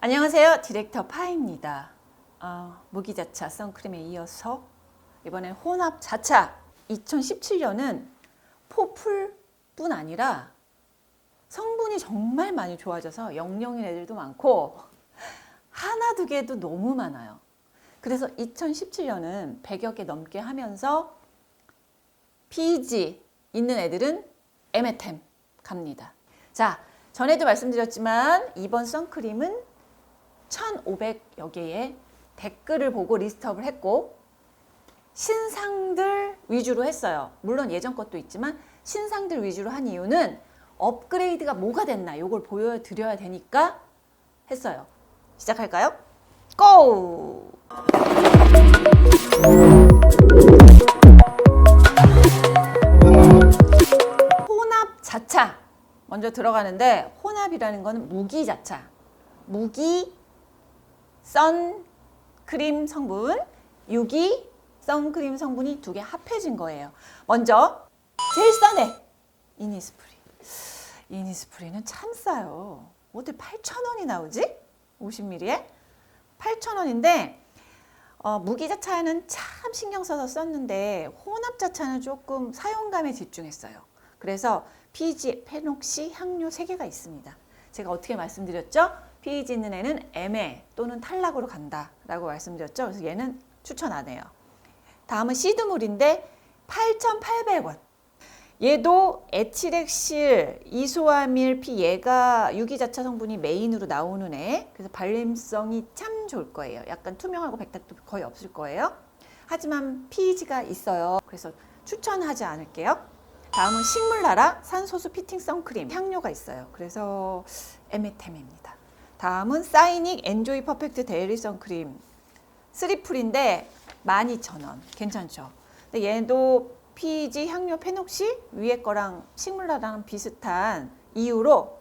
안녕하세요. 디렉터 파입니다. 무기자차 선크림에 이어서 이번엔 혼합 자차. 2017년은 포풀뿐 아니라 성분이 정말 많이 좋아져서 영영인 애들도 많고 하나 두 개도 너무 많아요. 그래서 2017년은 100여 개 넘게 하면서 PEG 있는 애들은 에메템 갑니다. 자, 전에도 말씀드렸지만 이번 선크림은 1,500여 개의 댓글을 보고 리스트업을 했고 신상들 위주로 했어요. 물론 예전 것도 있지만 신상들 위주로 한 이유는 업그레이드가 뭐가 됐나 이걸 보여드려야 되니까 했어요. 시작할까요? 고! 혼합 자차 먼저 들어가는데 혼합이라는 건 무기 자차. 무기 선크림 성분, 유기 선크림 성분이 두 개 합해진 거예요. 먼저 제일 싼 애 이니스프리. 이니스프리는 참 싸요. 어떻게 8,000원이 나오지? 50ml에 8,000원인데 무기자차는 참 신경 써서 썼는데 혼합자차는 조금 사용감에 집중했어요. 그래서 PEG, 페녹시, 향료 3개가 있습니다. 제가 어떻게 말씀드렸죠? PEG 있는 애는 애매 또는 탈락으로 간다라고 말씀드렸죠. 그래서 얘는 추천 안 해요. 다음은 시드물인데 8,800원. 얘도 에틸엑실, 이소아밀, 얘가 유기자차 성분이 메인으로 나오는 애. 그래서 발림성이 참 좋을 거예요. 약간 투명하고 백탁도 거의 없을 거예요. 하지만 PEG가 있어요. 그래서 추천하지 않을게요. 다음은 식물나라 산소수 피팅 선크림. 향료가 있어요. 그래서 에메템입니다. 다음은 사이닉 엔조이 퍼펙트 데일리 선크림. 3풀인데 12,000원. 괜찮죠? 근데 얘도 PEG 향료 페녹시 위에 거랑 식물나라랑 비슷한 이유로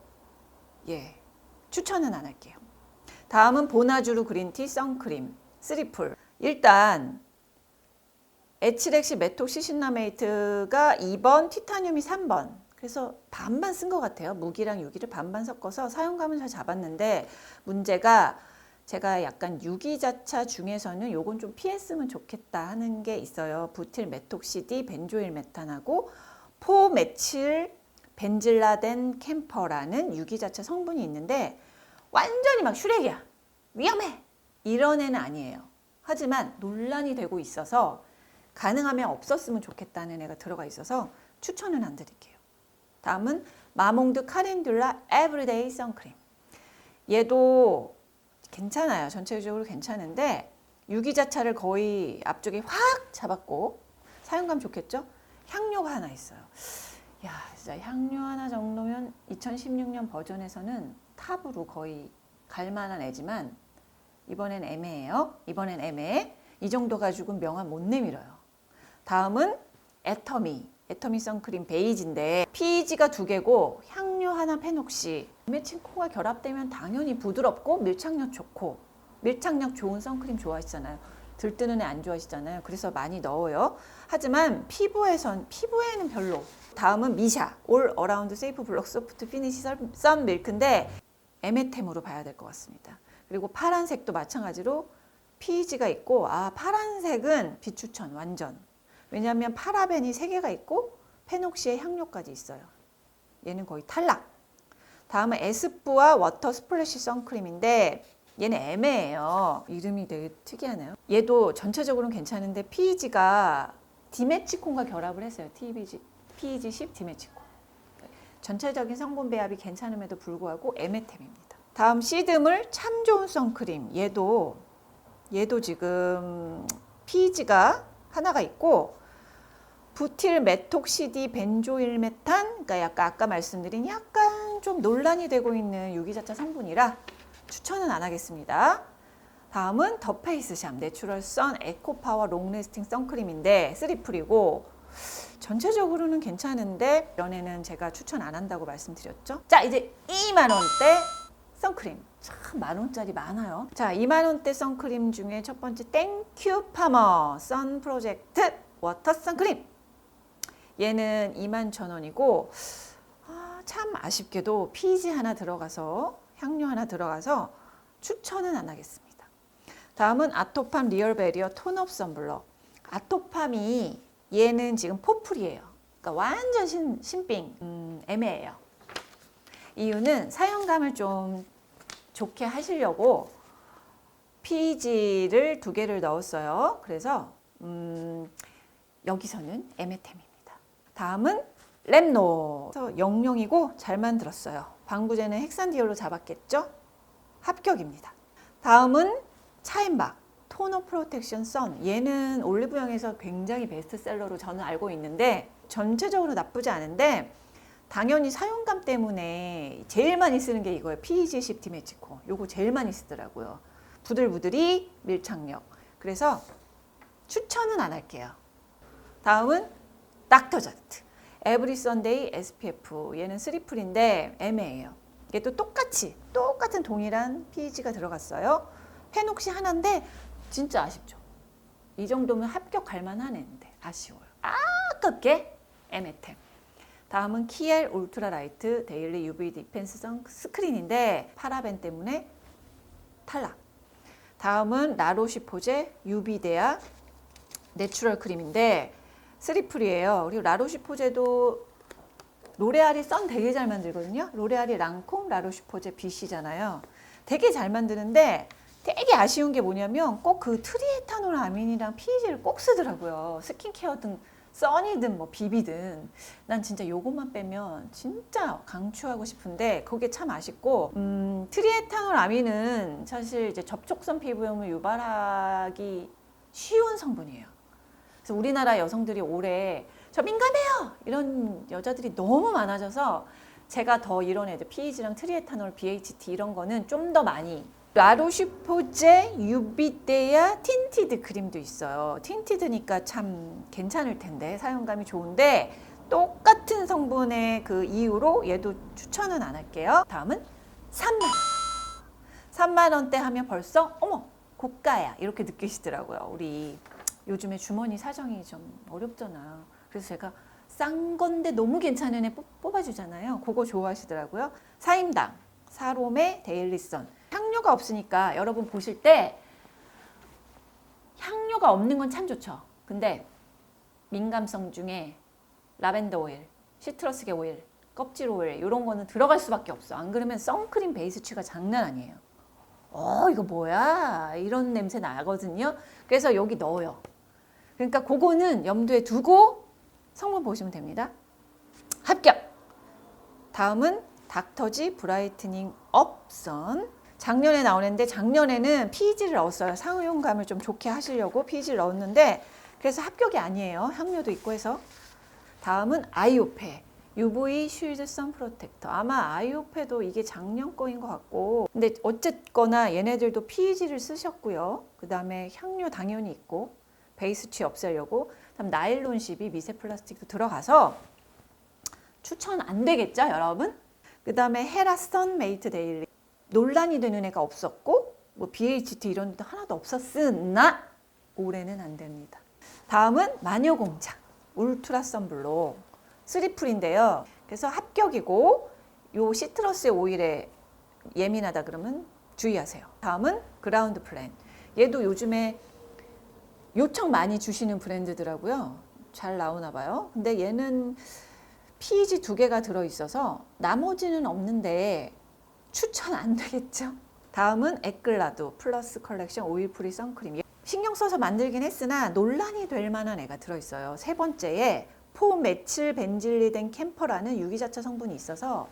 추천은 안 할게요. 다음은 보나주루 그린티 선크림 3풀. 일단 에틸엑실 메톡시신나메이트가 2번, 티타늄이 3번. 그래서 반반 쓴 것 같아요. 무기랑 유기를 반반 섞어서 사용감은 잘 잡았는데 문제가 제가 약간 유기자차 중에서는 요건 좀 피했으면 좋겠다 하는 게 있어요. 부틸 메톡시디 벤조일 메탄하고 포메칠 벤질라덴 캠퍼라는 유기자차 성분이 있는데 완전히 막 슈렉이야. 위험해. 이런 애는 아니에요. 하지만 논란이 되고 있어서 가능하면 없었으면 좋겠다는 애가 들어가 있어서 추천은 안 드릴게요. 다음은 마몽드 카렌듈라 에브리데이 선크림. 얘도 괜찮아요. 전체적으로 괜찮은데 유기자차를 거의 앞쪽에 확 잡았고 사용감 좋겠죠? 향료가 하나 있어요. 야, 진짜 향료 하나 정도면 2016년 버전에서는 탑으로 거의 갈 만한 애지만 이번엔 애매해요. 이번엔 애매해. 이 정도 가지고는 명함 못 내밀어요. 다음은 애터미 선크림 베이지인데 PEG가 2개고 향료 하나 페녹시. 메친코가 결합되면 당연히 부드럽고 밀착력 좋고 밀착력 좋은 선크림 좋아하시잖아요. 들뜨는 애 안 좋아하시잖아요. 그래서 많이 넣어요. 하지만 피부에는 별로. 다음은 미샤 올 어라운드 세이프 블록 소프트 피니시 선 밀크인데 에메템으로 봐야 될 것 같습니다. 그리고 파란색도 마찬가지로 PEG가 있고 파란색은 비추천 완전. 왜냐하면 파라벤이 3개가 있고 페녹시의 향료까지 있어요. 얘는 거의 탈락. 다음은 에스쁘아 워터 스플래시 선크림인데 얘는 애매해요. 이름이 되게 특이하네요. 얘도 전체적으로는 괜찮은데 PEG가 디메치콘과 결합을 했어요. PEG10 디메치콘. 전체적인 성분 배합이 괜찮음에도 불구하고 에메템입니다. 다음 시드물 참 좋은 선크림. 얘도 지금 PEG가 하나가 있고 부틸 메톡시디 벤조일 메탄, 그러니까 약간 아까 말씀드린 약간 좀 논란이 되고 있는 유기자차 성분이라 추천은 안 하겠습니다. 다음은 더 페이스샵 내추럴 선 에코파워 롱래스팅 선크림인데 3풀이고 전체적으로는 괜찮은데 이런 애는 제가 추천 안 한다고 말씀드렸죠. 자, 이제 2만원대 선크림. 참 만원짜리 많아요. 자, 2만원대 선크림 중에 첫 번째 땡큐 파머 선 프로젝트 워터 선크림. 얘는 21,000원이고 참 아쉽게도 PEG 하나 들어가서 향료 하나 들어가서 추천은 안 하겠습니다. 다음은 아토팜 리얼 베리어 톤업 선블럭. 아토팜이 얘는 지금 포플이에요. 그러니까 완전 신빙, 애매해요. 이유는 사용감을 좀 좋게 하시려고 PEG를 2개를 넣었어요. 그래서 여기서는 애매템입니다. 다음은 랩노. 그래서 영영이고 잘 만들었어요. 방부제는 헥산디올로 잡았겠죠? 합격입니다. 다음은 차앤박 토너 프로텍션 선. 얘는 올리브영에서 굉장히 베스트셀러로 저는 알고 있는데 전체적으로 나쁘지 않은데 당연히 사용감 때문에 제일 많이 쓰는 게 이거예요. PEG 시프티 매치코. 요거 제일 많이 쓰더라고요. 부들부들이 밀착력. 그래서 추천은 안 할게요. 다음은 닥터자트 에브리 선데이 SPF. 얘는 3풀인데 애매해요. 이게 또 똑같은 동일한 PEG가 들어갔어요. 페녹시 하나인데 진짜 아쉽죠. 이 정도면 합격 갈만한 애인데 아쉬워요. 아깝게 애매템. 다음은 키엘 울트라 라이트 데일리 UV 디펜스 스크린인데 파라벤 때문에 탈락. 다음은 라로시포제 UV데아 내추럴 크림인데 3풀이에요. 그리고 라로시포제도 로레알이 선 되게 잘 만들거든요. 로레알이 랑콩 라로시포제 BC잖아요. 되게 잘 만드는데 되게 아쉬운 게 뭐냐면 꼭 그 트리에타놀 아민이랑 PEG를 꼭 쓰더라고요. 스킨케어든 써니든 뭐 비비든 난 진짜 요것만 빼면 진짜 강추하고 싶은데 그게 참 아쉽고 트리에타놀 아민은 사실 이제 접촉성 피부염을 유발하기 쉬운 성분이에요. 그래서 우리나라 여성들이 올해 저 민감해요 이런 여자들이 너무 많아져서 제가 더 이런 애들 PEG랑 트리에타놀, BHT 이런 거는 좀 더 많이. 라로시포제 유비데아 틴티드 크림도 있어요. 틴티드니까 참 괜찮을 텐데 사용감이 좋은데 똑같은 성분의 그 이유로 얘도 추천은 안 할게요. 다음은 3만 원. 3만 원대 하면 벌써 어머 고가야 이렇게 느끼시더라고요. 우리 요즘에 주머니 사정이 좀 어렵잖아요. 그래서 제가 싼 건데 너무 괜찮은 애 뽑아주잖아요. 그거 좋아하시더라고요. 사임당 사롬의 데일리선. 향료가 없으니까 여러분 보실 때 향료가 없는 건 참 좋죠. 근데 민감성 중에 라벤더 오일, 시트러스계 오일, 껍질 오일 이런 거는 들어갈 수밖에 없어. 안 그러면 선크림 베이스 취가 장난 아니에요. 이거 뭐야? 이런 냄새 나거든요. 그래서 여기 넣어요. 그러니까 그거는 염두에 두고 성분 보시면 됩니다. 합격! 다음은 닥터지 브라이트닝 업선. 작년에 나오는데 작년에는 PEG를 넣었어요. 사용감을 좀 좋게 하시려고 PEG를 넣었는데 그래서 합격이 아니에요. 향료도 있고 해서. 다음은 아이오페 UV 쉴드 선 프로텍터. 아마 아이오페도 이게 작년 거인 것 같고 근데 어쨌거나 얘네들도 PEG를 쓰셨고요. 그 다음에 향료 당연히 있고 베이스 취 없애려고. 다음 나일론 12 미세 플라스틱도 들어가서 추천 안 되겠죠 여러분? 그 다음에 헤라 선메이트 데일리. 논란이 되는 애가 없었고 뭐 BHT 이런 데도 하나도 없었으나 올해는 안 됩니다. 다음은 마녀공장 울트라 선블록 3풀인데요. 그래서 합격이고 요 시트러스 오일에 예민하다 그러면 주의하세요. 다음은 그라운드 플랜. 얘도 요즘에 요청 많이 주시는 브랜드더라고요. 잘 나오나 봐요. 근데 얘는 PEG 2개가 들어있어서 나머지는 없는데 추천 안 되겠죠? 다음은 에클라도 플러스 컬렉션 오일 프리 선크림. 신경 써서 만들긴 했으나 논란이 될 만한 애가 들어있어요. 세 번째에 포메칠 벤질리덴 캠퍼라는 유기자차 성분이 있어서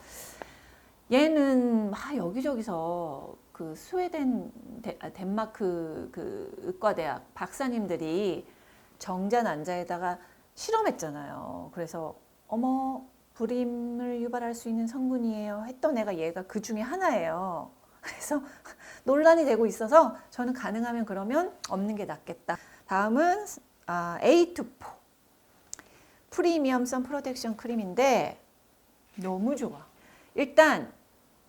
얘는 여기저기서 그 스웨덴 덴마크 그 의과대학 박사님들이 정자 난자에다가 실험했잖아요. 그래서 어머 불임을 유발할 수 있는 성분이에요 했던 애가 얘가 그 중에 하나예요. 그래서 논란이 되고 있어서 저는 가능하면 그러면 없는 게 낫겠다. 다음은 A2포 프리미엄 선 프로텍션 크림인데 너무 좋아. 일단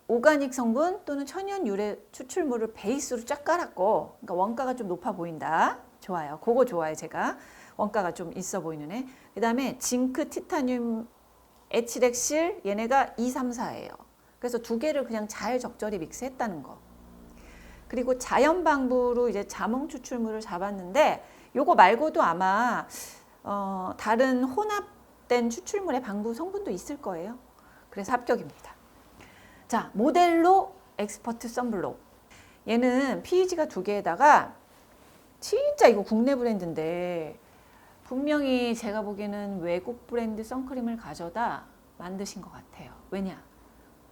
오가닉 성분 또는 천연 유래 추출물을 베이스로 쫙 깔았고 그러니까 원가가 좀 높아 보인다. 좋아요. 그거 좋아요. 제가 원가가 좀 있어 보이는 애. 그 다음에 징크 티타늄 에치렉실 얘네가 2, 3, 4예요. 그래서 2개를 그냥 잘 적절히 믹스했다는 거. 그리고 자연 방부로 이제 자몽 추출물을 잡았는데 요거 말고도 아마 다른 혼합된 추출물의 방부 성분도 있을 거예요. 그래서 합격입니다. 자, 모델로 엑스퍼트 선블록. 얘는 PEG가 2개에다가 진짜 이거 국내 브랜드인데 분명히 제가 보기에는 외국 브랜드 선크림을 가져다 만드신 것 같아요. 왜냐?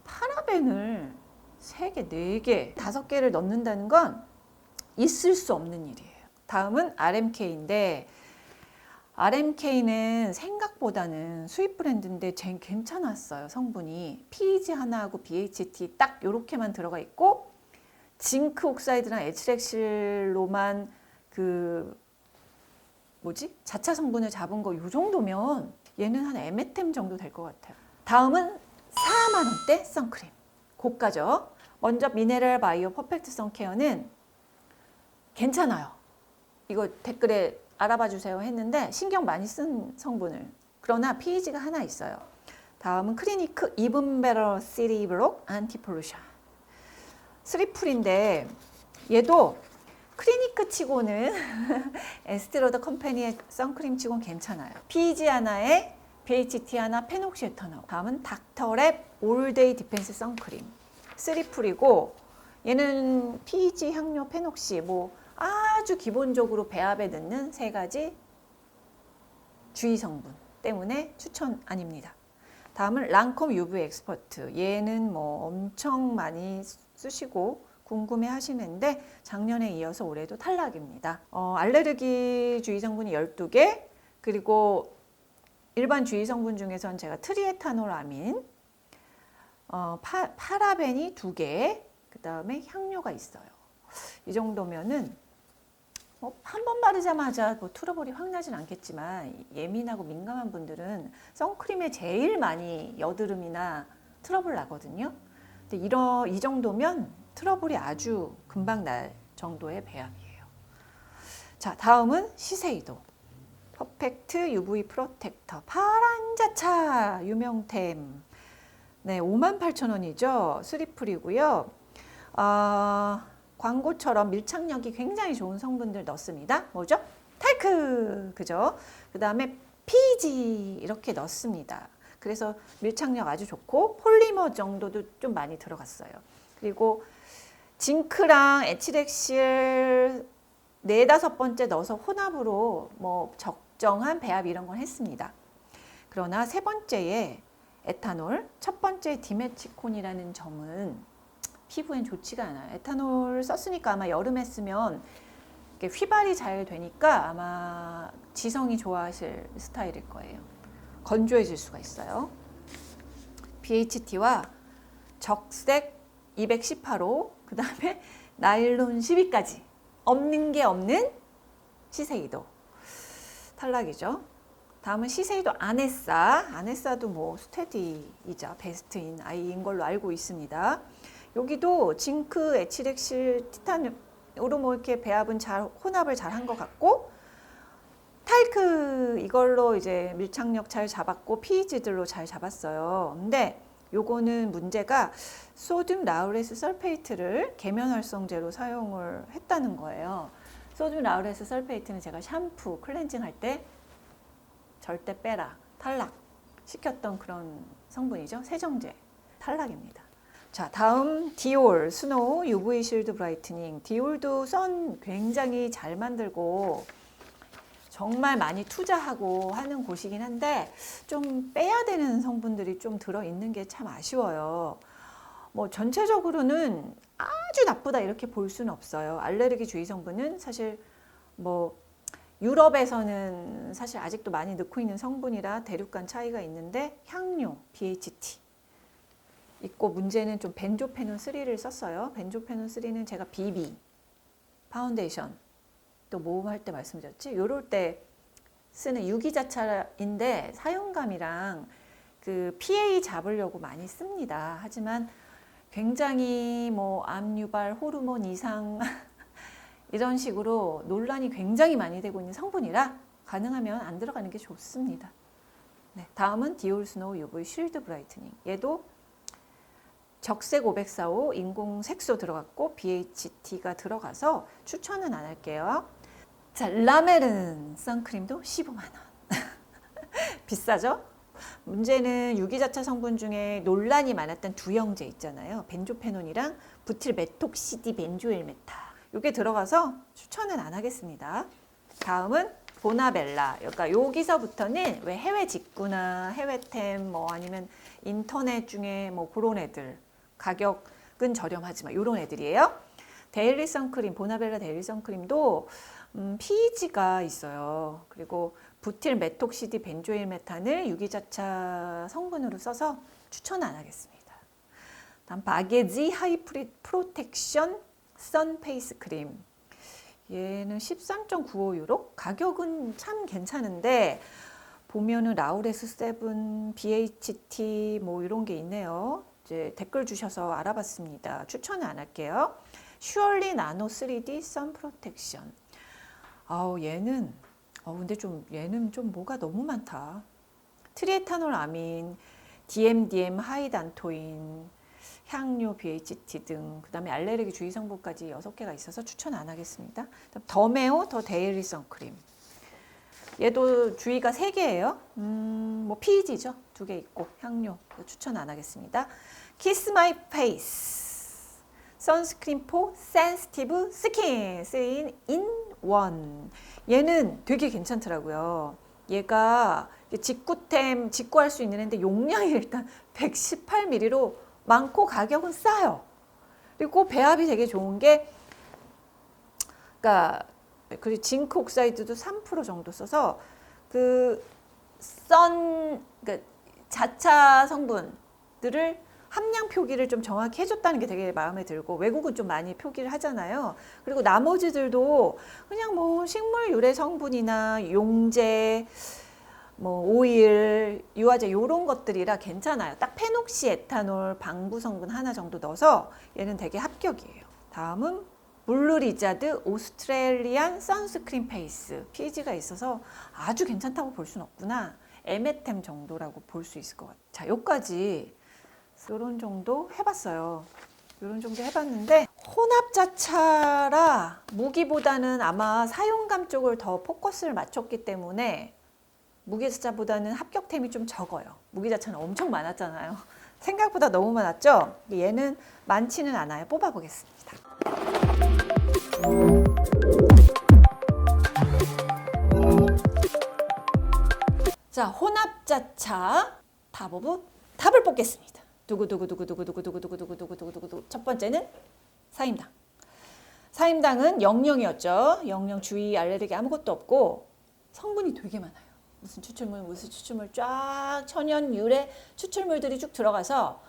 파라벤을 3개, 4개, 5개를 넣는다는 건 있을 수 없는 일이에요. 다음은 RMK인데 RMK는 생각보다는 수입 브랜드인데 괜찮았어요. 성분이 PEG 하나하고 BHT 딱 요렇게만 들어가 있고 징크 옥사이드랑 에치렉실로만 자차 성분을 잡은 거 요 정도면 얘는 한 에메템 정도 될 것 같아요. 다음은 4만 원대 선크림. 고가죠. 먼저 미네랄 바이오 퍼펙트 선케어는 괜찮아요. 이거 댓글에 알아봐 주세요 했는데 신경 많이 쓴 성분을. 그러나 PEG가 하나 있어요. 다음은 클리니크 이븐 베러 시리 블록 안티 폴루션. 3풀인데 얘도 클리니크 치고는 에스테로더 컴퍼니의 선크림 치고는 괜찮아요. PEG 하나에 BHT 하나, 페녹시 에터놀. 다음은 닥터랩 올데이 디펜스 선크림. 3풀이고 얘는 PEG, 향료, 페녹시 뭐 아주 기본적으로 배합에 넣는 3가지 주의 성분 때문에 추천 아닙니다. 다음은 랑콤 UV 엑스퍼트. 얘는 뭐 엄청 많이 쓰시고 궁금해 하시는데 작년에 이어서 올해도 탈락입니다. 알레르기 주의 성분이 12개, 그리고 일반 주의 성분 중에선 제가 트리에타놀아민, 파라벤이 2개, 그 다음에 향료가 있어요. 이 정도면은 한 번 바르자마자 트러블이 확 나진 않겠지만 예민하고 민감한 분들은 선크림에 제일 많이 여드름이나 트러블 나거든요. 근데 이 정도면 트러블이 아주 금방 날 정도의 배합이에요. 자, 다음은 시세이도 퍼펙트 UV 프로텍터 파란자차 유명템. 네, 58,000원이죠. 3풀이고요. 광고처럼 밀착력이 굉장히 좋은 성분들 넣습니다. 뭐죠? 탈크, 그죠? 그 다음에 PEG 이렇게 넣습니다. 그래서 밀착력 아주 좋고 폴리머 정도도 좀 많이 들어갔어요. 그리고 징크랑 에치렉실 4-5번째 넣어서 혼합으로 뭐 적정한 배합 이런 건 했습니다. 그러나 3번째에 에탄올, 첫 번째 디메치콘이라는 점은 피부엔 좋지가 않아요. 에탄올 썼으니까 아마 여름에 쓰면 휘발이 잘 되니까 아마 지성이 좋아하실 스타일일 거예요. 건조해질 수가 있어요. BHT와 적색 218호, 그 다음에 나일론 12까지 없는 게 없는 시세이도 탈락이죠. 다음은 시세이도 아네사도 뭐 스테디이자 베스트인 아이인 걸로 알고 있습니다. 여기도 징크, 에치렉실, 티탄으로 뭐 이렇게 배합은 혼합을 잘 한 것 같고 탈크 이걸로 이제 밀착력 잘 잡았고 PEG들로 잘 잡았어요. 근데 요거는 문제가 소듐 라우레스 설페이트를 계면활성제로 사용을 했다는 거예요. 소듐 라우레스 설페이트는 제가 샴푸, 클렌징 할 때 절대 빼라, 탈락 시켰던 그런 성분이죠. 세정제, 탈락입니다. 자, 다음 디올 스노우 UV 실드 브라이트닝. 디올도 선 굉장히 잘 만들고 정말 많이 투자하고 하는 곳이긴 한데 좀 빼야 되는 성분들이 좀 들어있는 게 참 아쉬워요. 뭐 전체적으로는 아주 나쁘다 이렇게 볼 수는 없어요. 알레르기 주의 성분은 사실 뭐 유럽에서는 사실 아직도 많이 넣고 있는 성분이라 대륙 간 차이가 있는데 향료, BHT 있고 문제는 좀 벤조페논 3를 썼어요. 벤조페논 3는 제가 BB, 파운데이션, 또 모음할 때 말씀드렸지? 요럴 때 쓰는 유기자차인데 사용감이랑 그 pH 잡으려고 많이 씁니다. 하지만 굉장히 뭐 암 유발 호르몬 이상 이런 식으로 논란이 굉장히 많이 되고 있는 성분이라 가능하면 안 들어가는 게 좋습니다. 네, 다음은 디올 스노우 UV 쉴드 브라이트닝. 얘도 적색 545 인공 색소 들어갔고 BHT가 들어가서 추천은 안 할게요. 자, 라메른 선크림도 15만 원. 비싸죠? 문제는 유기자차 성분 중에 논란이 많았던 두 형제 있잖아요. 벤조페논이랑 부틸 메톡시디 벤조일 메타. 이게 들어가서 추천은 안 하겠습니다. 다음은 보나벨라. 그러니까 여기서부터는 왜 해외 직구나 해외템 뭐 아니면 인터넷 중에 뭐 그런 애들 가격은 저렴하지만 이런 애들이에요. 데일리 선크림, 보나벨라 데일리 선크림도 PEG가 있어요. 그리고 부틸 메톡시디 벤조일 메탄을 유기자차 성분으로 써서 추천 안 하겠습니다. 다음 바게지 하이 프로텍션 선 페이스 크림. 얘는 13.95유로? 가격은 참 괜찮은데 보면은 라우레스 7, BHT 뭐 이런 게 있네요. 이제 댓글 주셔서 알아봤습니다. 추천은 안 할게요. 슈얼리 나노 3D 선 프로텍션. 얘는 근데 얘는 좀 뭐가 너무 많다. 트리에타놀 아민, DMDM 하이단토인, 향료, BHT 등 그다음에 알레르기 주의 성분까지 6개가 있어서 추천 안 하겠습니다. 더메오 더 데일리 선크림. 얘도 주의가 3개예요. 뭐 PEG죠. 2개 있고 향료 추천 안 하겠습니다. 키스 마이 페이스 선스크린 포 센시티브 스킨 3in 1. 얘는 되게 괜찮더라고요. 얘가 직구할 수 있는 애인데 용량이 일단 118ml로 많고 가격은 싸요. 그리고 배합이 되게 좋은 게 그러니까 그리고 징크 옥사이드도 3% 정도 써서 그러니까 자차 성분들을 함량 표기를 좀 정확히 해줬다는 게 되게 마음에 들고 외국은 좀 많이 표기를 하잖아요. 그리고 나머지들도 그냥 뭐 식물 유래 성분이나 용제, 뭐 오일, 유화제 이런 것들이라 괜찮아요. 딱 페녹시 에탄올 방부 성분 하나 정도 넣어서 얘는 되게 합격이에요. 다음은 블루리자드 오스트레일리안 선스크린 페이스. PEG가 있어서 아주 괜찮다고 볼 수는 없구나. 에메템 정도라고 볼 수 있을 것 같아요. 자, 여기까지 이런 정도 해봤어요. 이런 정도 해봤는데 혼합자차라 무기보다는 아마 사용감 쪽을 더 포커스를 맞췄기 때문에 무기자차보다는 합격템이 좀 적어요. 무기자차는 엄청 많았잖아요. 생각보다 너무 많았죠? 얘는 많지는 않아요. 뽑아보겠습니다. 자, 혼합자차 탑 오브 탑을 뽑겠습니다. 두구두구두구두구두구두구두구두구두구두구. 첫 번째는 사임당. 사임당은 00이었죠. 00 주의 알레르기 아무것도 없고 성분이 되게 많아요. 무슨 추출물 쫙 천연 유래 추출물들이 쭉 들어가서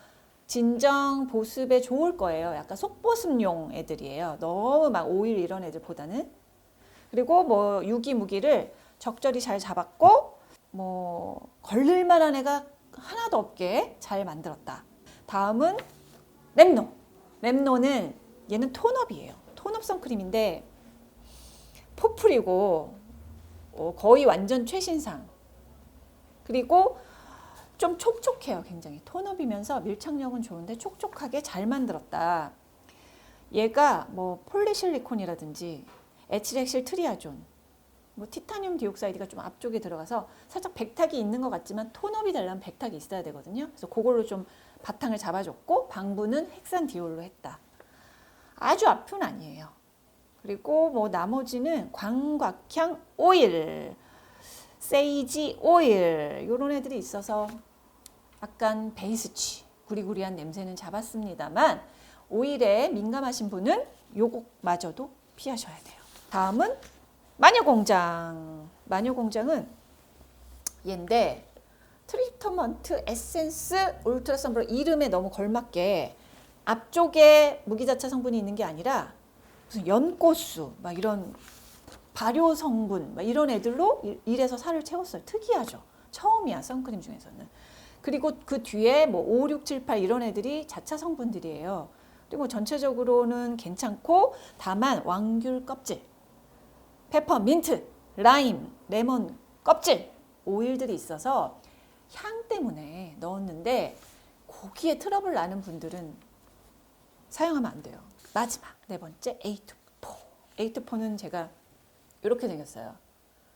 진정 보습에 좋을 거예요. 약간 속보습용 애들이에요. 너무 막 오일 이런 애들보다는. 그리고 뭐 유기무기를 적절히 잘 잡았고 뭐 걸릴 만한 애가 하나도 없게 잘 만들었다. 다음은 랩노. 랩노는 얘는 톤업이에요. 톤업 선크림인데 포플이고 거의 완전 최신상. 그리고 좀 촉촉해요. 굉장히 톤업이면서 밀착력은 좋은데 촉촉하게 잘 만들었다. 얘가 뭐 폴리실리콘이라든지 에치렉실 트리아존, 뭐 티타늄 디옥사이드가 좀 앞쪽에 들어가서 살짝 백탁이 있는 것 같지만 톤업이 되려면 백탁이 있어야 되거든요. 그래서 그걸로 좀 바탕을 잡아줬고 방부는 헥산 디올로 했다. 아주 앞은 아니에요. 그리고 뭐 나머지는 광각향 오일, 세이지 오일 이런 애들이 있어서 약간 베이스치 구리구리한 냄새는 잡았습니다만 오일에 민감하신 분은 요것마저도 피하셔야 돼요. 다음은 마녀공장. 마녀공장은 얘인데 트리트먼트 에센스 울트라 선블 이름에 너무 걸맞게 앞쪽에 무기자차 성분이 있는 게 아니라 무슨 연꽃수 막 이런 발효 성분 막 이런 애들로 1에서 4를 채웠어요. 특이하죠. 처음이야 선크림 중에서는. 그리고 그 뒤에 뭐 5, 6, 7, 8 이런 애들이 자차 성분들이에요. 그리고 전체적으로는 괜찮고 다만 왕귤 껍질, 페퍼민트, 라임, 레몬 껍질 오일들이 있어서 향 때문에 넣었는데 거기에 트러블 나는 분들은 사용하면 안 돼요. 마지막 네 번째 A2포. A2포는 제가 이렇게 생겼어요.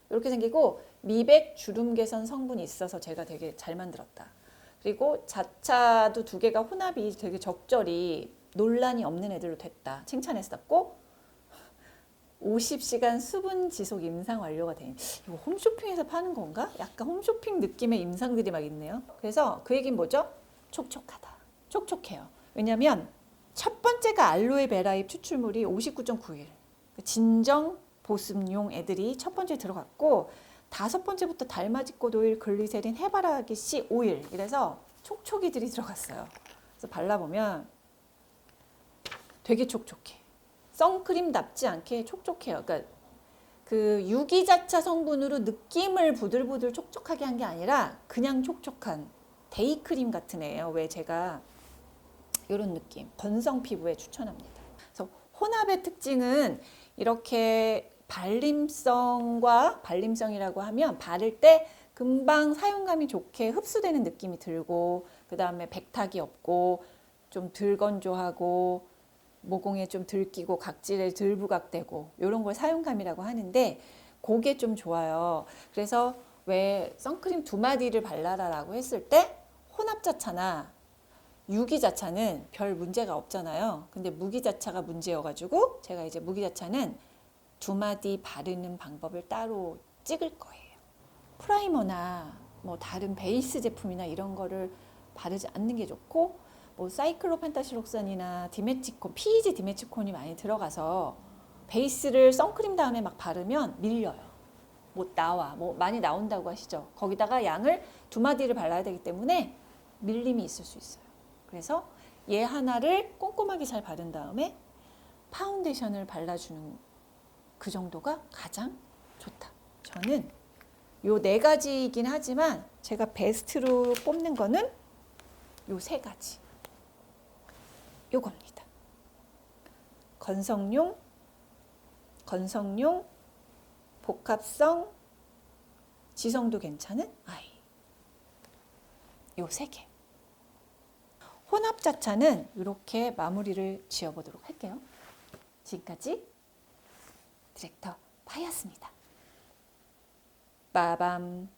이렇게 생기고 미백 주름 개선 성분이 있어서 제가 되게 잘 만들었다. 그리고 자차도 두 개가 혼합이 되게 적절히 논란이 없는 애들로 됐다. 칭찬했었고 50시간 수분 지속 임상 완료가 된. 이거 홈쇼핑에서 파는 건가? 약간 홈쇼핑 느낌의 임상들이 막 있네요. 그래서 그 얘기는 뭐죠? 촉촉하다. 촉촉해요. 왜냐면 첫 번째가 알로에베라잎 추출물이 59.9일. 진정 보습용 애들이 첫 번째 들어갔고 다섯 번째부터 달맞이꽃 오일, 글리세린, 해바라기 씨 오일 이래서 촉촉이들이 들어갔어요. 그래서 발라보면 되게 촉촉해. 선크림답지 않게 촉촉해요. 그러니까 그 유기자차 성분으로 느낌을 부들부들 촉촉하게 한 게 아니라 그냥 촉촉한 데이크림 같은 애예요. 왜 제가 이런 느낌 건성 피부에 추천합니다. 그래서 혼합의 특징은 이렇게 발림성이라고 하면 바를 때 금방 사용감이 좋게 흡수되는 느낌이 들고 그 다음에 백탁이 없고 좀 덜 건조하고 모공에 좀 덜 끼고 각질에 덜 부각되고 이런 걸 사용감이라고 하는데 그게 좀 좋아요. 그래서 왜 선크림 2마디를 발라라라고 했을 때 혼합자차나 유기자차는 별 문제가 없잖아요. 근데 무기자차가 문제여가지고 제가 이제 무기자차는 2마디 바르는 방법을 따로 찍을 거예요. 프라이머나 뭐 다른 베이스 제품이나 이런 거를 바르지 않는 게 좋고 뭐 사이클로펜타시록산이나 디메치콘, PEG 디메치콘이 많이 들어가서 베이스를 선크림 다음에 막 바르면 밀려요. 못 나와. 뭐 많이 나온다고 하시죠. 거기다가 양을 2마디를 발라야 되기 때문에 밀림이 있을 수 있어요. 그래서 얘 하나를 꼼꼼하게 잘 바른 다음에 파운데이션을 발라주는 그 정도가 가장 좋다. 저는 요 4가지이긴 하지만 제가 베스트로 뽑는 거는 요 3가지. 요겁니다. 건성용, 복합성, 지성도 괜찮은 아이. 요 3개. 혼합자차는 이렇게 마무리를 지어보도록 할게요. 지금까지 디렉터 파이였습니다. 빠밤.